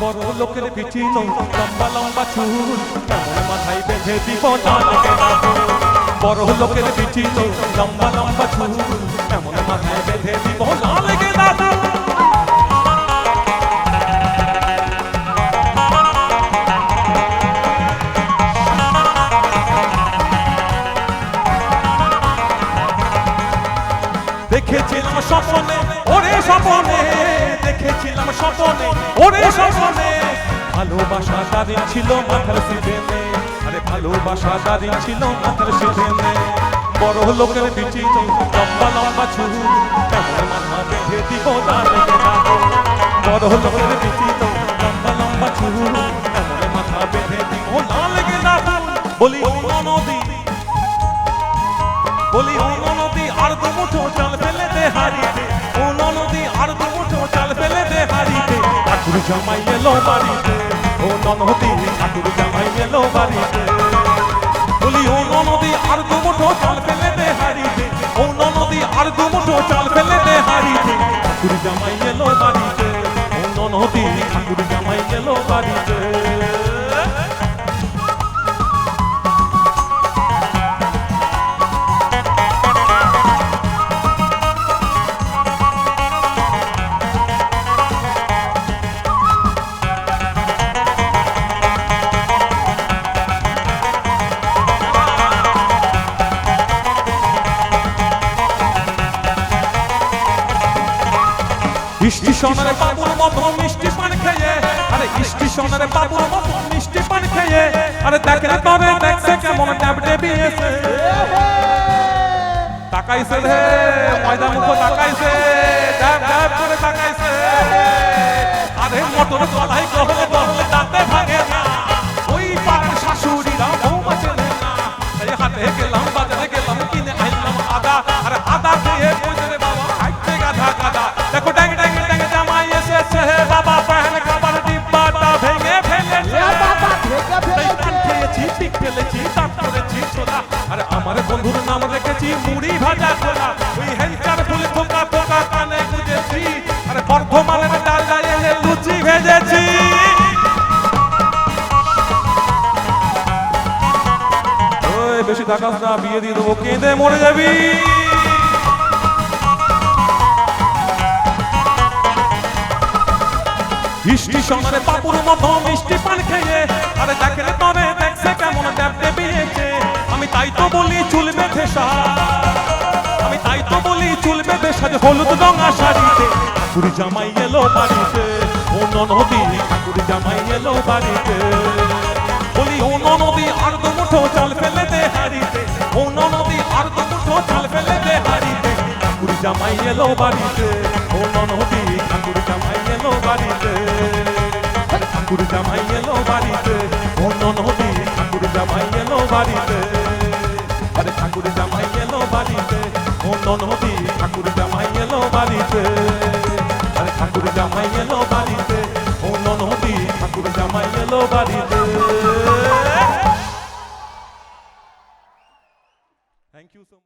বড় লোকের পিঠি লম্বা লম্বা চুল কেমন মাথায় বেঁধে দিব না লেগে না ভুল। বড় লোকের পিঠি লম্বা লম্বা চুল কেমন মাথায় বেঁধে দিব না লেগে না ভুল। দেখেছিলাম স্বপ্নে ওরে স্বপ্নে, দেখেছিলাম স্বপ্নে ওরে স্বপ্নে, ভালোবাসা দাঁড়িয়ে ছিল মাথার সিজনে, আরে ভালোবাসা দাঁড়িয়ে ছিল মাথার সিজনে। বড় লোকের পিঠি লম্বা লম্বা চুল কেমন মাথা বেঁধে দিব না লেগে না ভুল। বড় লোকের পিঠি লম্বা লম্বা চুল কেমন মাথা বেঁধে দিব না লেগে না ভুল। বলি ও নদী, বলি ও নদী আর দু মুঠো চাল ফেলে দে হারিতে, ও নদী আর দু মুঠো চাল ফেলে দে হারিতে, ঠাকুর জামাই এলো বাড়িতে, ও নদী ঠাকুর জামাই এলো বাড়িতে। বলি ও নদী আর দু মুঠো চাল ফেলে দে হারিতে, ও নদী আর দু মুঠো চাল ফেলে দে হারিতে, ঠাকুর জামাই এলো বাড়িতে, ও নদী ঠাকুর জামাই এলো বাড়িতে। স্টেশনের বাবুর মতো মিষ্টি পান খেয়ে, আরে স্টেশনের বাবুর মতো মিষ্টি পান খেয়ে, আরে দেখলে তরে দেখছে কেমন ট্যাব টেবিয়েছে, তাকাইছে রে ময়দা মুখ তাকাইছে, ট্যাব ট্যাব করে তাকাইছে, আরে মোটর গলায় গহলে গহলে দাঁতে ভাঙে না, ওই পাড়ার শাশুড়িরা বৌমা চেনে না, এই হাতে গেলাম বাজারে গেলাম কিনে আনলাম আদা, আরে আদা খেয়ে বুঝে রে বাবা হাইতে গাধা গাধা, দেখো ড্যাং ড্যাং ড্যাং জামাই এসেছে বাবা প্যান খাবার ডিব্বাটা ভেঙে ফেলেছে, পান খেয়েছি পিক ফেলেছি দাঁত করেছি ছোলা, আরে আমার বন্ধুর নাম রেখেছি মুড়ি ভাজা ছোলা, ওই হেলচার ফুল ফোকা ফোকা কানে গুজেছি, আরে বর্ধমানের ডালডা এনে লুচি ভেজেছি। ওই বেশি থাকাস না, বিয়ে দিয়ে দেবো, কেঁদে মরে যাবি। স্টেশনের বাবুর মতো মিষ্টি পান খেয়ে, আরে দেখলে তরে দেখছে কেমন ট্যাব টেবিয়েছে, আমি তাই তো বলি চুল বেঁধে সাজ, আমি তাই তো বলি চুল বেঁধে সাজ হলুদ রঙা শাড়িতে, ঠাকুর জামাই এলো বাড়িতে, ও নদী ঠাকুর জামাই এলো বাড়িতে। বলি ও নদী আর দু মুঠো চাল ফেলে দে হারিতে, ও নদী আর দু মুঠো চাল ফেলে দে হারিতে, ঠাকুর জামাই এলো বাড়িতে, ও নদী ঠাকুর জামাই এলো বাড়িতে, ঠাকুর জামাই এলো বাড়িতে, ও নদী ঠাকুর জামাই এলো বাড়িতে, আরে ঠাকুর জামাই এলো বাড়িতে, ও নদী ঠাকুর জামাই এলো বাড়িতে, আরে ঠাকুর জামাই এলো বাড়িতে, ও নদী ঠাকুর জামাই এলো বাড়িতে। Thank you so much.